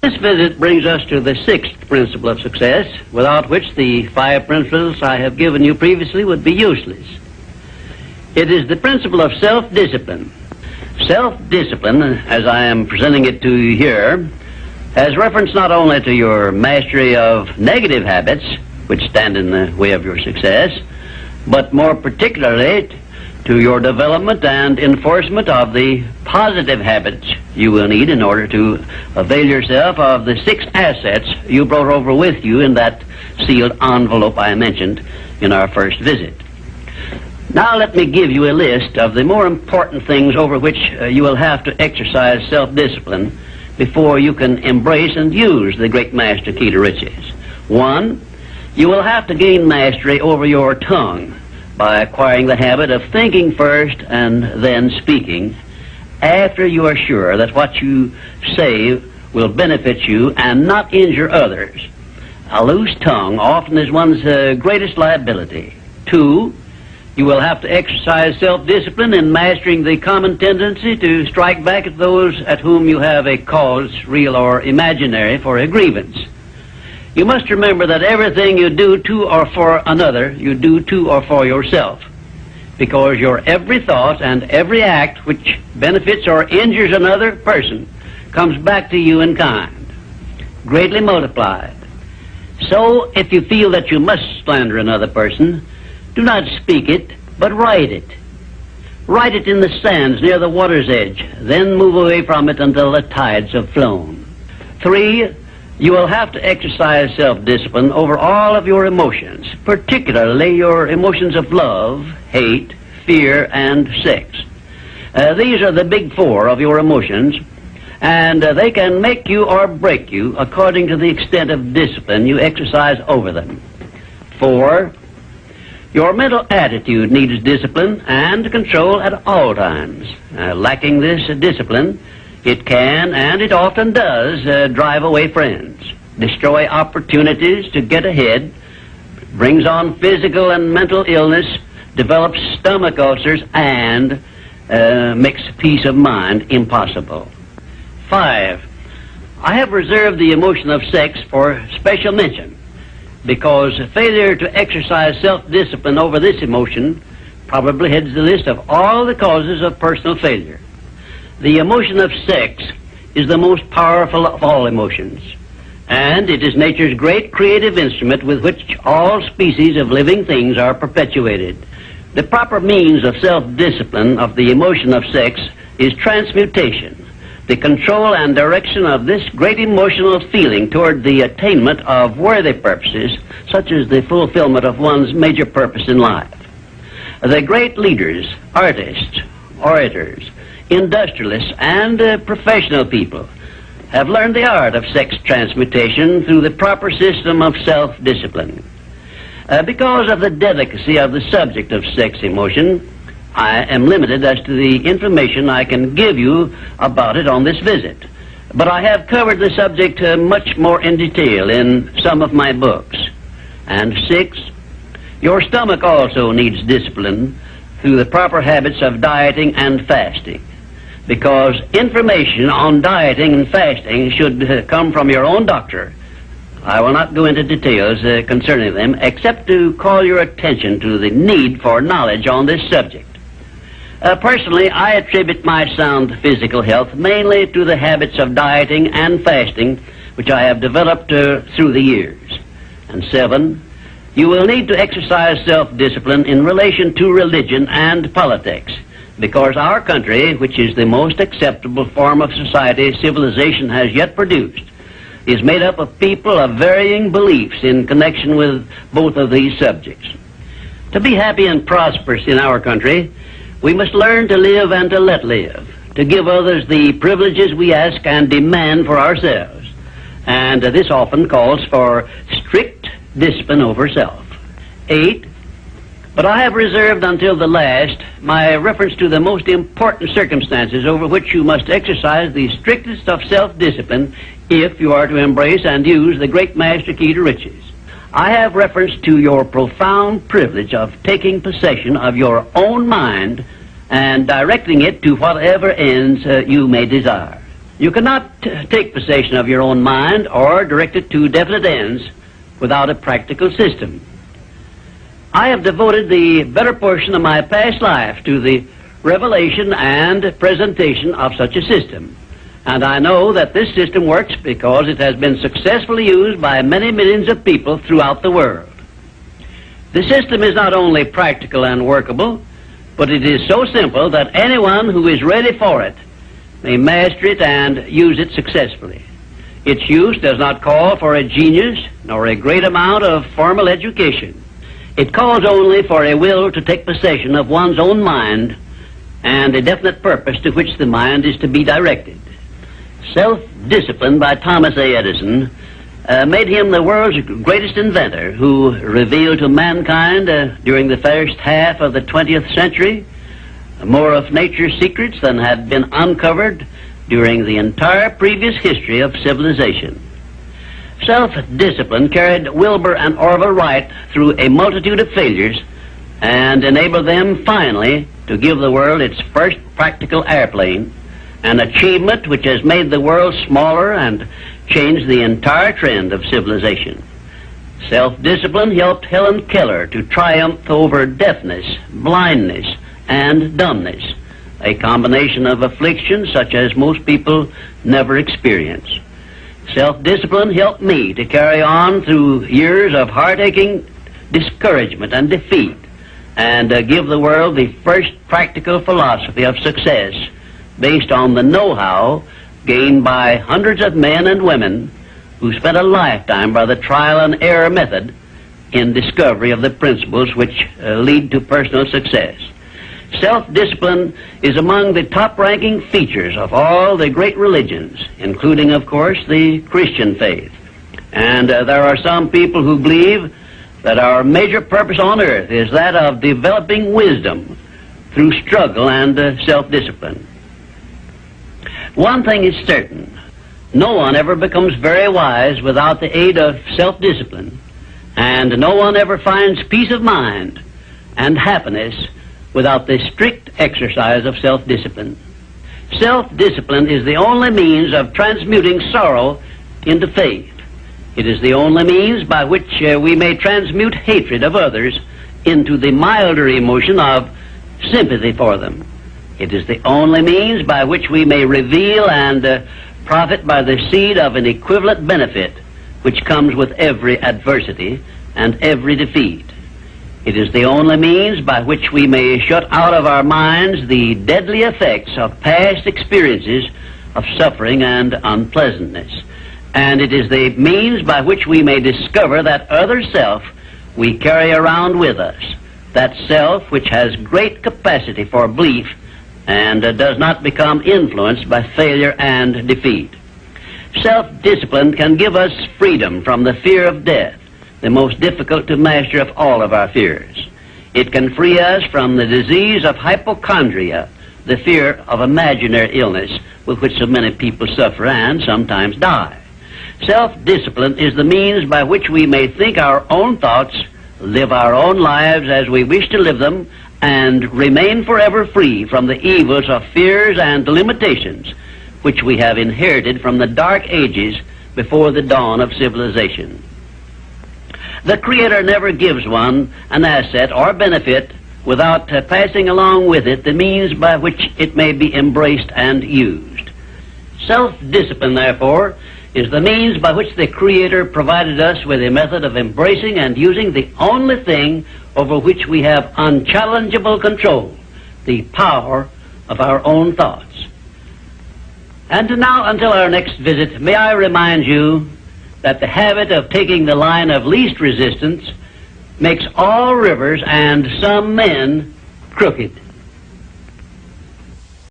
This visit brings us to the sixth principle of success, without which the 5 principles I have given you previously would be useless. It is the principle of self-discipline. Self-discipline, as I am presenting it to you here, has reference not only to your mastery of negative habits, which stand in the way of your success, but more particularly to your development and enforcement of the positive habits you will need in order to avail yourself of the 6 assets you brought over with you in that sealed envelope I mentioned in our first visit. Now let me give you a list of the more important things over which you will have to exercise self-discipline before you can embrace and use the great master key to riches. 1, you will have to gain mastery over your tongue by acquiring the habit of thinking first and then speaking after you are sure that what you say will benefit you and not injure others. A loose tongue often is one's greatest liability. 2, you will have to exercise self-discipline in mastering the common tendency to strike back at those at whom you have a cause, real or imaginary, for a grievance. You must remember that everything you do to or for another, you do to or for yourself, because your every thought and every act which benefits or injures another person comes back to you in kind, greatly multiplied. So, if you feel that you must slander another person, do not speak it, but write it. Write it in the sands near the water's edge, then move away from it until the tides have flown. 3, you will have to exercise self-discipline over all of your emotions, particularly your emotions of love, hate, fear, and sex. These are the big 4 of your emotions, and they can make you or break you according to the extent of discipline you exercise over them. 4, your mental attitude needs discipline and control at all times. Lacking this discipline, it can, and it often does, drive away friends, destroy opportunities to get ahead, brings on physical and mental illness, develops stomach ulcers, and makes peace of mind impossible. 5, I have reserved the emotion of sex for special mention, because failure to exercise self-discipline over this emotion probably heads the list of all the causes of personal failure. The emotion of sex is the most powerful of all emotions, and it is nature's great creative instrument with which all species of living things are perpetuated. The proper means of self-discipline of the emotion of sex is transmutation, the control and direction of this great emotional feeling toward the attainment of worthy purposes, such as the fulfillment of one's major purpose in life. The great leaders, artists, orators, industrialists, and professional people have learned the art of sex transmutation through the proper system of self-discipline. Because of the delicacy of the subject of sex emotion, I am limited as to the information I can give you about it on this visit. But I have covered the subject much more in detail in some of my books. And 6, your stomach also needs discipline through the proper habits of dieting and fasting, because information on dieting and fasting should come from your own doctor. I will not go into details concerning them, except to call your attention to the need for knowledge on this subject. Personally, I attribute my sound physical health mainly to the habits of dieting and fasting which I have developed through the years. And 7, you will need to exercise self-discipline in relation to religion and politics, because our country, which is the most acceptable form of society civilization has yet produced, is made up of people of varying beliefs in connection with both of these subjects. To be happy and prosperous in our country, we must learn to live and to let live, to give others the privileges we ask and demand for ourselves. And this often calls for strict discipline over self. 8, but I have reserved until the last my reference to the most important circumstances over which you must exercise the strictest of self-discipline if you are to embrace and use the great master key to riches. I have reference to your profound privilege of taking possession of your own mind and directing it to whatever ends you may desire. You cannot take possession of your own mind or direct it to definite ends without a practical system. I have devoted the better portion of my past life to the revelation and presentation of such a system. And I know that this system works because it has been successfully used by many millions of people throughout the world. The system is not only practical and workable, but it is so simple that anyone who is ready for it may master it and use it successfully. Its use does not call for a genius nor a great amount of formal education. It calls only for a will to take possession of one's own mind and a definite purpose to which the mind is to be directed. Self-discipline by Thomas A. Edison made him the world's greatest inventor, who revealed to mankind during the first half of the 20th century more of nature's secrets than had been uncovered during the entire previous history of civilization. Self-discipline carried Wilbur and Orville Wright through a multitude of failures and enabled them finally to give the world its first practical airplane, an achievement which has made the world smaller and changed the entire trend of civilization. Self-discipline helped Helen Keller to triumph over deafness, blindness, and dumbness, a combination of afflictions such as most people never experience. Self-discipline helped me to carry on through years of heart-aching discouragement and defeat and give the world the first practical philosophy of success based on the know-how gained by hundreds of men and women who spent a lifetime by the trial and error method in discovery of the principles which lead to personal success. Self-discipline is among the top-ranking features of all the great religions, including, of course, the Christian faith. And there are some people who believe that our major purpose on earth is that of developing wisdom through struggle and self-discipline. One thing is certain: no one ever becomes very wise without the aid of self-discipline, and no one ever finds peace of mind and happiness without the strict exercise of self-discipline. Self-discipline is the only means of transmuting sorrow into faith. It is the only means by which we may transmute hatred of others into the milder emotion of sympathy for them. It is the only means by which we may reveal and profit by the seed of an equivalent benefit which comes with every adversity and every defeat. It is the only means by which we may shut out of our minds the deadly effects of past experiences of suffering and unpleasantness. And it is the means by which we may discover that other self we carry around with us, that self which has great capacity for belief and does not become influenced by failure and defeat. Self-discipline can give us freedom from the fear of death, the most difficult to master of all of our fears. It can free us from the disease of hypochondria, the fear of imaginary illness with which so many people suffer and sometimes die. Self-discipline is the means by which we may think our own thoughts, live our own lives as we wish to live them, and remain forever free from the evils of fears and limitations which we have inherited from the dark ages before the dawn of civilization. The Creator never gives one an asset or benefit without passing along with it the means by which it may be embraced and used. Self-discipline, therefore, is the means by which the Creator provided us with a method of embracing and using the only thing over which we have unchallengeable control, the power of our own thoughts. And now, until our next visit, may I remind you that the habit of taking the line of least resistance makes all rivers and some men crooked.